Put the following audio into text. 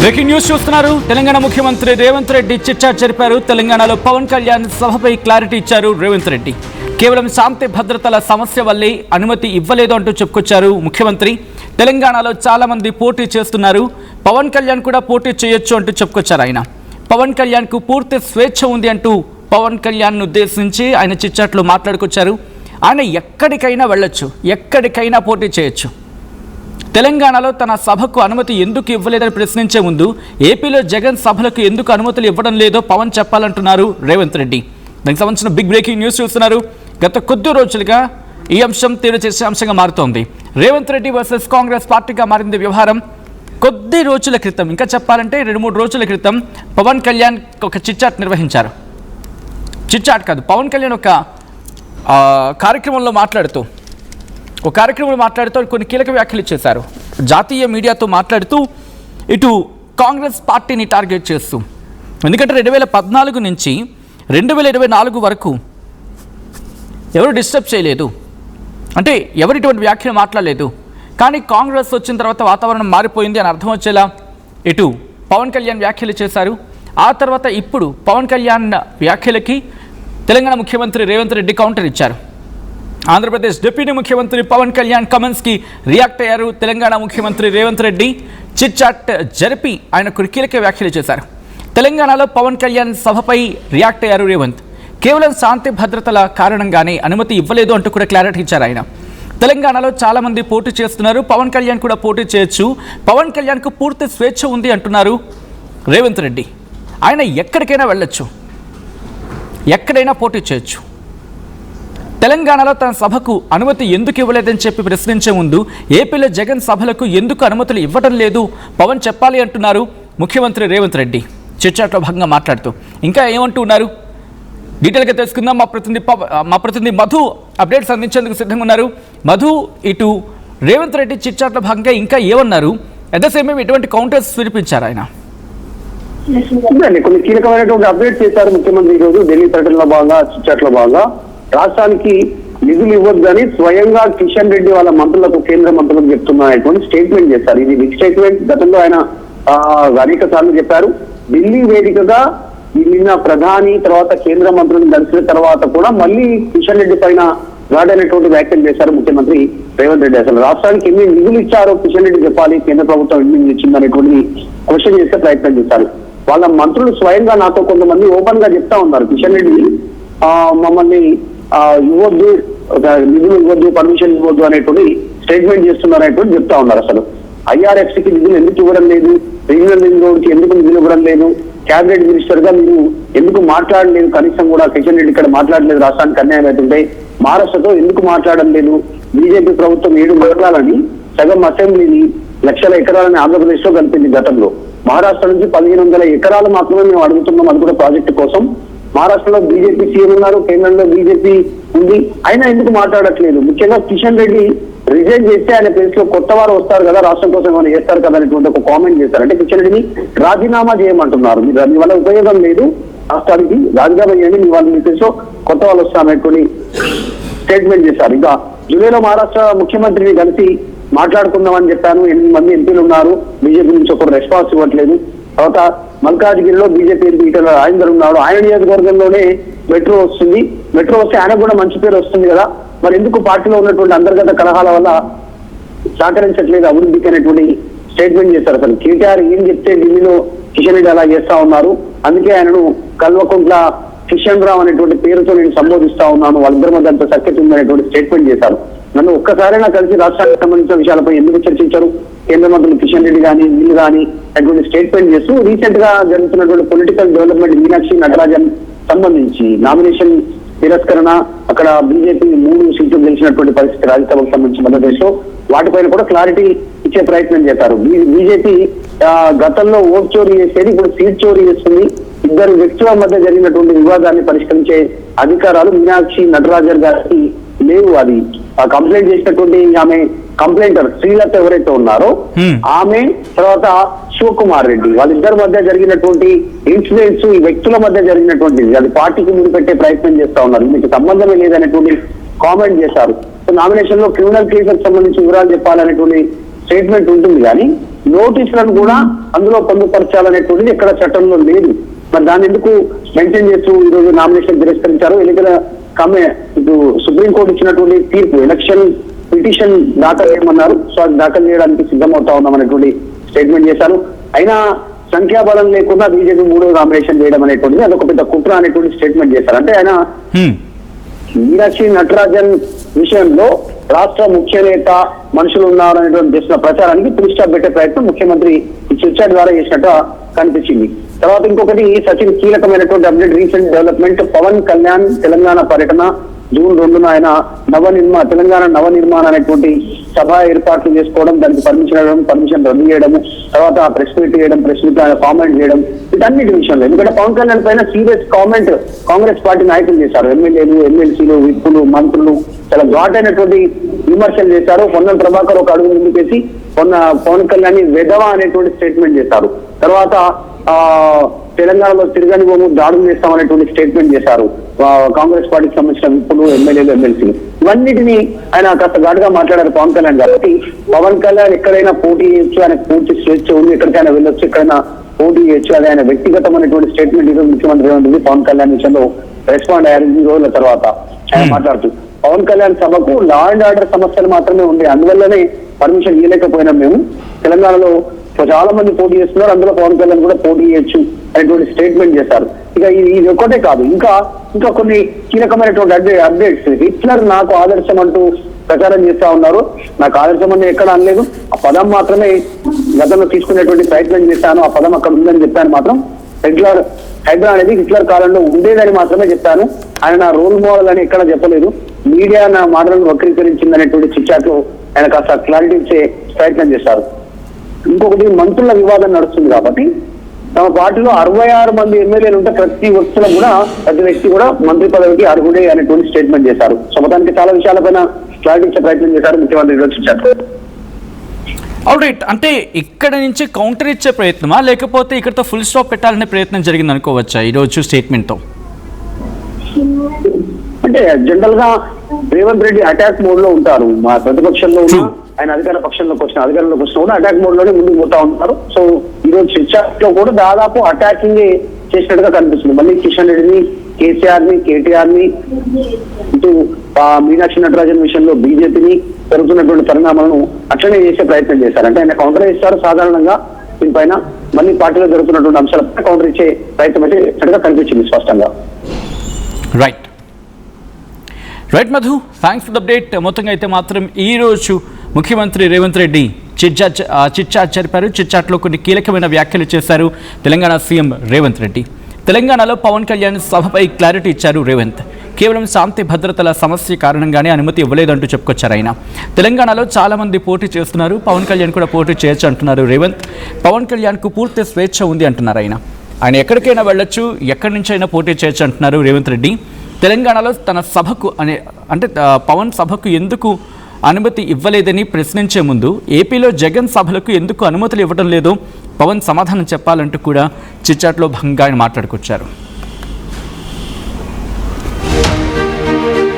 Breaking news చూస్తున్నారు. తెలంగాణ ముఖ్యమంత్రి Revanth Reddy chit-chat జరిపారు. తెలంగాణలో పవన్ కళ్యాణ్ సభపై క్లారిటీ ఇచ్చారు రేవంత్ రెడ్డి. కేవలం శాంతి భద్రతల సమస్య వల్లే అనుమతి ఇవ్వలేదు అంటూ చెప్పుకొచ్చారు ముఖ్యమంత్రి. తెలంగాణలో చాలా మంది పోటీ చేస్తున్నారు, పవన్ కళ్యాణ్ కూడా పోటీ చేయొచ్చు అంటూ చెప్పుకొచ్చారు ఆయన. పవన్ కళ్యాణ్కు పూర్తి స్వేచ్ఛ ఉంది అంటూ పవన్ కళ్యాణ్ను ఉద్దేశించి ఆయన చిట్చాట్లో మాట్లాడుకొచ్చారు. ఆయన ఎక్కడికైనా వెళ్ళొచ్చు, ఎక్కడికైనా పోటీ చేయొచ్చు. తెలంగాణలో తన సభకు అనుమతి ఎందుకు ఇవ్వలేదని ప్రశ్నించే ముందు ఏపీలో జగన్ సభలకు ఎందుకు అనుమతులు ఇవ్వడం లేదో పవన్ చెప్పాలంటున్నారు రేవంత్ రెడ్డి. దానికి సంబంధించిన బిగ్ బ్రేకింగ్ న్యూస్ చూస్తున్నారు. గత కొద్ది రోజులుగా ఈ అంశం తీవ్ర చర్చాంశంగా మారుతోంది. రేవంత్ రెడ్డి వర్సెస్ కాంగ్రెస్ పార్టీగా మారింది వ్యవహారం. కొద్ది రోజుల క్రితం, ఇంకా చెప్పాలంటే 2-3 రోజుల క్రితం పవన్ కళ్యాణ్ ఒక చిట్చాట్ నిర్వహించారు. చిట్చాట్ కాదు, పవన్ కళ్యాణ్ ఒక కార్యక్రమంలో మాట్లాడుతూ కొన్ని కీలక వ్యాఖ్యలు చేశారు. జాతీయ మీడియాతో మాట్లాడుతూ ఇటు కాంగ్రెస్ పార్టీని టార్గెట్ చేస్తూ, ఎందుకంటే 2014 నుంచి 2024 వరకు ఎవరు డిస్టర్బ్ చేయలేదు, అంటే ఎవరు ఇటువంటి వ్యాఖ్యలు మాట్లాడలేదు. కానీ కాంగ్రెస్ వచ్చిన తర్వాత వాతావరణం మారిపోయింది అని అర్థం వచ్చేలా ఇటు పవన్ కళ్యాణ్ వ్యాఖ్యలు చేశారు. ఆ తర్వాత ఇప్పుడు పవన్ కళ్యాణ్ వ్యాఖ్యలకి తెలంగాణ ముఖ్యమంత్రి రేవంత్ రెడ్డి కౌంటర్ ఇచ్చారు. ఆంధ్రప్రదేశ్ డిప్యూటీ ముఖ్యమంత్రి పవన్ కళ్యాణ్ కమెంట్స్కి రియాక్ట్ అయ్యారు తెలంగాణ ముఖ్యమంత్రి రేవంత్ రెడ్డి. చిట్చాట్ జరిపి ఆయన కీలక వ్యాఖ్యలు చేశారు. తెలంగాణలో పవన్ కళ్యాణ్ సభపై రియాక్ట్ అయ్యారు రేవంత్. కేవలం శాంతి భద్రతల కారణంగానే అనుమతి ఇవ్వలేదు అంటూ కూడా క్లారిటీ ఇచ్చారు ఆయన. తెలంగాణలో చాలామంది పోటీ చేస్తున్నారు, పవన్ కళ్యాణ్ కూడా పోటీ చేయొచ్చు, పవన్ కళ్యాణ్కు పూర్తి స్వేచ్ఛ ఉంది అంటున్నారు రేవంత్ రెడ్డి. ఆయన ఎక్కడికైనా వెళ్ళొచ్చు, ఎక్కడైనా పోటీ చేయొచ్చు. తెలంగాణలో తన సభకు అనుమతి ఎందుకు ఇవ్వలేదని చెప్పి ప్రశ్నించే ముందు ఏపీలో జగన్ సభలకు ఎందుకు అనుమతులు ఇవ్వడం లేదు పవన్ చెప్పాలి అంటున్నారు ముఖ్యమంత్రి రేవంత్ రెడ్డి. చిట్చాట్లో భాగంగా మాట్లాడుతూ ఇంకా ఏమంటూ ఉన్నారు డీటెయిల్గా తెలుసుకుందాం. మా ప్రతినిధి మధు అప్డేట్స్ అందించేందుకు సిద్ధంగా ఉన్నారు. మధు, ఇటు రేవంత్ రెడ్డి చిట్చాట్లో భాగంగా ఇంకా ఏమన్నారు, అట్ ద సేమ్ టైం ఎటువంటి కౌంటర్స్ వినిపించారు ఆయన? కొన్ని కీలకమైనటువంటి అప్డేట్ చేశారు ముఖ్యమంత్రి ఈ రోజు ఢిల్లీ పర్యటనలో భాగంగా. చిట్చాట్లో భాగంగా రాష్ట్రానికి నిధులు ఇవ్వద్దని స్వయంగా కిషన్ రెడ్డి వాళ్ళ మంత్రులకు, కేంద్ర మంత్రులకు చెప్తున్నటువంటి స్టేట్మెంట్ చేశారు. ఇది బిగ్ స్టేట్మెంట్. గతంలో ఆయన అనేక సార్లు చెప్పారు. ఢిల్లీ వేదికగా నిన్న ప్రధాని తర్వాత కేంద్ర మంత్రులను కలిసిన తర్వాత కూడా మళ్ళీ కిషన్ రెడ్డి పైన గాడైనటువంటి వ్యాఖ్యలు చేశారు ముఖ్యమంత్రి రేవంత్ రెడ్డి. అసలు రాష్ట్రానికి ఎన్ని నిధులు ఇచ్చారో కిషన్ రెడ్డి చెప్పాలి, కేంద్ర ప్రభుత్వం ఎన్ని ఇచ్చిందనేటువంటి క్వశ్చన్ చేసే ప్రయత్నం చేశారు. వాళ్ళ మంత్రులు స్వయంగా నాతో కొంతమంది ఓపెన్ గా చెప్తా ఉన్నారు, కిషన్ రెడ్డి మమ్మల్ని ఇవ్వద్దు, నిధులు ఇవ్వద్దు, పర్మిషన్ ఇవ్వద్దు అనేటువంటి స్టేట్మెంట్ చేస్తున్నారు అనేటువంటి చెప్తా ఉన్నారు. అసలు ఐఆర్ఎఫ్సికి నిధులు ఎందుకు ఇవ్వడం లేదు, రీజనల్ రింగ్ రోడ్ కి ఎందుకు నిధులు ఇవ్వడం లేదు, క్యాబినెట్ మినిస్టర్ గా మీరు ఎందుకు మాట్లాడలేదు, కనీసం కూడా కిషన్ రెడ్డి ఇక్కడ మాట్లాడలేదు, రాష్ట్రానికి అన్యాయం అవుతుంటే మహారాష్ట్రతో ఎందుకు మాట్లాడడం లేదు, బీజేపీ ప్రభుత్వం 7 మండలాలని సగం అసెంబ్లీని లక్షల ఎకరాలని ఆంధ్రప్రదేశ్ లో కలిపింది. గతంలో మహారాష్ట్ర నుంచి 1500 ఎకరాలు మాత్రమే మేము అడుగుతున్నాం, అది కూడా ప్రాజెక్టు కోసం. మహారాష్ట్రలో బీజేపీ సీఎం ఉన్నారు, కేంద్రంలో బీజేపీ ఉంది, అయినా ఎందుకు మాట్లాడట్లేదు. ముఖ్యంగా కిషన్ రెడ్డి రిజైన్ చేస్తే ఆయన ప్లేస్ లో కొత్త వారు వస్తారు కదా, రాష్ట్రం కోసం ఏమైనా చేస్తారు కదా అనేటువంటి ఒక కామెంట్ చేశారు. అంటే కిషన్ రెడ్డిని రాజీనామా చేయమంటున్నారు, మీ వల్ల ఉపయోగం లేదు, రాష్ట్రానికి రాజీనామా చేయండి, మీ వాళ్ళ ప్లేస్ లో కొత్త వాళ్ళు వస్తారనేటువంటి స్టేట్మెంట్ చేశారు. ఇంకా జూలైలో మహారాష్ట్ర ముఖ్యమంత్రిని కలిసి మాట్లాడుకుందామని చెప్పాను, 8 మంది ఎంపీలు ఉన్నారు, బీజేపీ నుంచి ఒకరు రెస్పాన్స్ ఇవ్వట్లేదు. తర్వాత మల్కాజ్గిరిలో బీజేపీ ఎంపీ ఈటల రాజేందర్ ఉన్నాడు, ఆయన నియోజకవర్గంలోనే మెట్రో వస్తుంది, మెట్రో వస్తే ఆయనకు కూడా మంచి పేరు వస్తుంది కదా, మరి ఎందుకు పార్టీలో ఉన్నటువంటి అంతర్గత కలహాల వల్ల సహకరించట్లేదు అభివృద్ధికి అనేటువంటి స్టేట్మెంట్ చేశారు. అసలు కేటీఆర్ ఏం చెప్తే ఢిల్లీలో కిషన్ రెడ్డి అలా చేస్తా ఉన్నారు, అందుకే ఆయనను కల్వకుంట్ల కిషన్ రావు అనేటువంటి పేరుతో నేను సంబోధిస్తా ఉన్నాను, వాళ్ళిద్దరి మధ్య అంత సఖ్యత ఉందనేటువంటి స్టేట్మెంట్ చేశారు. నన్ను ఒక్కసారైనా కలిసి రాష్ట్రానికి సంబంధించిన విషయాలపై ఎందుకు చర్చించారు కేంద్ర మంత్రులు కిషన్ రెడ్డి కానీ వీళ్ళు కానీ అటువంటి స్టేట్మెంట్ చేస్తూ రీసెంట్ గా జరుగుతున్నటువంటి పొలిటికల్ డెవలప్మెంట్ మీనాక్షి నటరాజన్ సంబంధించి నామినేషన్ తిరస్కరణ, అక్కడ బీజేపీ 3 సీట్లు గెలిచినటువంటి పరిస్థితి రాజ్యసభకు సంబంధించి మధ్యప్రదేశ్ లో, వాటిపైన కూడా క్లారిటీ ఇచ్చే ప్రయత్నం చేశారు. బీజేపీ గతంలో ఓట్ చోరీ చేసేది, ఇప్పుడు సీట్ చోరీ చేస్తుంది. ఇద్దరు వ్యక్తుల మధ్య జరిగినటువంటి వివాదాన్ని పరిష్కరించే అధికారాలు మీనాక్షి నటరాజన్ గారికి లేవు. అది కంప్లైంట్ చేసినటువంటి ఆమె కంప్లైంటర్ శ్రీలత ఎవరైతే ఉన్నారో ఆమె, తర్వాత శివకుమార్ రెడ్డి, వాళ్ళిద్దరి మధ్య జరిగినటువంటి ఇన్సిడెంట్స్ ఈ వ్యక్తుల మధ్య జరిగినటువంటిది, అది పార్టీకి ముందు పెట్టే ప్రయత్నం చేస్తా ఉన్నారు, మీకు సంబంధమే లేదనేటువంటి కామెంట్ చేశారు. నామినేషన్ లో క్రిమినల్ కేసులకు సంబంధించి వివరాలు చెప్పాలనేటువంటి స్టేట్మెంట్ ఉంటుంది, కానీ నోటీసులను కూడా అందులో పొందుపరచాలనేటువంటిది ఎక్కడ చట్టంలో లేదు. మరి దాన్ని ఎందుకు మెన్షన్ చేస్తూ ఈ రోజు నామినేషన్ తిరస్కరించారు? ఎన్నికల ఇటు సుప్రీంకోర్టు ఇచ్చినటువంటి తీర్పు ఎలక్షన్ పిటిషన్ దాఖలు చేయమన్నారు. సో అది దాఖలు చేయడానికి సిద్ధమవుతా ఉన్నాం అనేటువంటి స్టేట్మెంట్ చేశారు. అయినా సంఖ్యాబలం లేకుండా బీజేపీ 3వ నామినేషన్ చేయడం అనేటువంటిది అదొక పెద్ద కుట్ర అనేటువంటి స్టేట్మెంట్ చేశారు. అంటే ఆయన మీనాక్షి నటరాజన్ విషయంలో రాష్ట్ర ముఖ్య నేత మనుషులు ఉన్నారనేటువంటి చేసిన ప్రచారానికి పులి స్టాప్ పెట్టే ప్రయత్నం ముఖ్యమంత్రి ఈ చర్చ ద్వారా చేసినట్టు కనిపించింది. తర్వాత ఇంకొకటి సచిన్ కీలకమైనటువంటి update, recent development, Pawan Kalyan Telangana పర్యటన జూన్ 2న ఆయన తెలంగాణ నవనిర్మాణ అనేటువంటి సభ ఏర్పాట్లు చేసుకోవడం, దానికి పర్మిషన్ రద్దు చేయడము, తర్వాత ప్రెస్ మీట్ చేయడం, ప్రెస్ మీట్ కామెంట్ చేయడం, వీటన్నిటి విషయంలో. ఎందుకంటే పవన్ కళ్యాణ్ పైన సీరియస్ కామెంట్ కాంగ్రెస్ పార్టీ నాయకులు చేశారు. ఎమ్మెల్యేలు, ఎమ్మెల్సీలు, విప్పులు, మంత్రులు చాలా ఘాటైనటువంటి విమర్శలు చేశారు. పొన్నం ప్రభాకర్ ఒక అడుగు ముందుకేసి పవన్ కళ్యాణ్ వెధవ అనేటువంటి స్టేట్మెంట్ చేశారు. తర్వాత తెలంగాణలో తిరగని భూము దాడులు చేస్తామనేటువంటి స్టేట్మెంట్ చేశారు కాంగ్రెస్ పార్టీకి సంబంధించిన విప్పులు, ఎమ్మెల్యేలు, ఎమ్మెల్సీలు. ఇవన్నిటినీ ఆయన కాస్త ఘాటుగా మాట్లాడారు పవన్ కళ్యాణ్. కాబట్టి పవన్ కళ్యాణ్ ఎక్కడైనా పోటీ చేయొచ్చు, ఆయనకు పూర్తి స్వేచ్ఛ ఉంది, ఎక్కడికైనా వెళ్ళొచ్చు, ఎక్కడైనా పోటీ చేయొచ్చు. అది ఆయన వ్యక్తిగతమైనటువంటి స్టేట్మెంట్ ఈరోజు ముఖ్యమంత్రి రేవంత్ రెడ్డి పవన్ కళ్యాణ్ విషయంలో రెస్పాండ్ అయ్యారు. ఈ రోజుల తర్వాత ఆయన మాట్లాడుతూ పవన్ కళ్యాణ్ సభకు లా అండ్ ఆర్డర్ సమస్యలు మాత్రమే ఉంది, అందువల్లనే పర్మిషన్ ఇవ్వలేకపోయినాం. మేము తెలంగాణలో చాలా మంది పోటీ చేస్తున్నారు, అందులో పవన్ కళ్యాణ్ కూడా పోటీ చేయొచ్చు అనేటువంటి స్టేట్మెంట్ చేశారు. ఇక ఇది ఒక్కటే కాదు, ఇంకా కొన్ని కీలకమైనటువంటి అప్డేట్స్. హిట్లర్ నాకు ఆదర్శం అంటూ ప్రచారం చేస్తా ఉన్నారు. నాకు ఆదర్శం అని ఎక్కడ అనలేదు, ఆ పదం మాత్రమే గతంలో తీసుకునేటువంటి ప్రయత్నం చేశాను. ఆ పదం అక్కడ ఉందని చెప్పాను. మాత్రం హైడ్రా అనేది హిట్లర్ కాలంలో ఉండేదని మాత్రమే చెప్పాను. ఆయన నా రోల్ మోడల్ అని ఎక్కడ చెప్పలేదు. మీడియా నా మాటలను వక్రీకరించింది అనేటువంటి చిట్చాట్లో ఆయన కాస్త క్లారిటీ ఇచ్చే ప్రయత్నం చేశారు. ఇంకొకటి, మంత్రుల వివాదం నడుస్తుంది కాబట్టి తమ పార్టీలో 66 మంది ఎమ్మెల్యేలు ఉంటే ప్రతి వ్యక్తి కూడా మంత్రి పదవికి అర్హుడే అనేటువంటి స్టేట్మెంట్ చేశారు. సో మొత్తానికి చాలా విషయాలపైన క్లారిటీ ఇచ్చే ప్రయత్నం చేశారు ముఖ్యమంత్రి ఈరోజు. ఆల్రైట్, అంటే ఇక్కడ నుంచి కౌంటర్ ఇచ్చే ప్రయత్నమా, లేకపోతే ఇక్కడతో ఫుల్ స్టాప్ పెట్టాలనే ప్రయత్నం జరిగింది అనుకోవచ్చా ఈరోజు స్టేట్మెంట్తో? అంటే జనరల్ గా రేవంత్ రెడ్డి అటాక్ మోడ్ లో ఉంటారు. మా ప్రతిపక్షంలో ఉన్న ఆయన అధికారంలోకి వచ్చిన కూడా అటాక్ మోడ్ లోనే ముందుకు పోతా ఉంటారు. సో ఈ రోజు చర్చలో కూడా దాదాపు అటాకింగ్ చేసినట్టుగా కనిపిస్తుంది. మళ్ళీ కిషన్ రెడ్డిని, కేసీఆర్ ని, కేటీఆర్ ని, ఇటు మీనాక్షి నటరాజన్ విషయంలో బీజేపీని జరుగుతున్నటువంటి పరిణామాలను అట్లనే చేసే ప్రయత్నం చేశారు. అంటే ఆయన కౌంటర్ ఇస్తారు సాధారణంగా దీనిపైన, మళ్ళీ పార్టీలో జరుగుతున్నటువంటి అంశాలపై కౌంటర్ ఇచ్చే ప్రయత్నం అయితే కనిపించింది స్పష్టంగా. Right Madhu, thanks for the update. మొత్తంగా అయితే మాత్రం ఈరోజు ముఖ్యమంత్రి రేవంత్ రెడ్డి చిట్చాట్ జరిపారు. చిట్చాట్లో కొన్ని కీలకమైన వ్యాఖ్యలు చేశారు తెలంగాణ సీఎం రేవంత్ రెడ్డి. తెలంగాణలో పవన్ కళ్యాణ్ సభపై క్లారిటీ ఇచ్చారు రేవంత్. కేవలం శాంతి భద్రతల సమస్య కారణంగానే అనుమతి ఇవ్వలేదంటూ చెప్పుకొచ్చారు ఆయన. తెలంగాణలో చాలామంది పోటీ చేస్తున్నారు, పవన్ కళ్యాణ్ కూడా పోటీ చేయొచ్చు అంటున్నారు రేవంత్. పవన్ కళ్యాణ్కు పూర్తి స్వేచ్ఛ ఉంది అంటున్నారు ఆయన ఎక్కడికైనా వెళ్ళొచ్చు, ఎక్కడి నుంచి అయినా పోటీ చేయొచ్చు అంటున్నారు రేవంత్ రెడ్డి. తెలంగాణలో తన సభకు అంటే పవన్ సభకు ఎందుకు అనుమతి ఇవ్వలేదని ప్రశ్నించే ముందు ఏపీలో జగన్ సభలకు ఎందుకు అనుమతులు ఇవ్వడం లేదో పవన్ సమాధానం చెప్పాలంటూ కూడా చిట్చాట్లో భాగంగా ఆయన మాట్లాడుకొచ్చారు.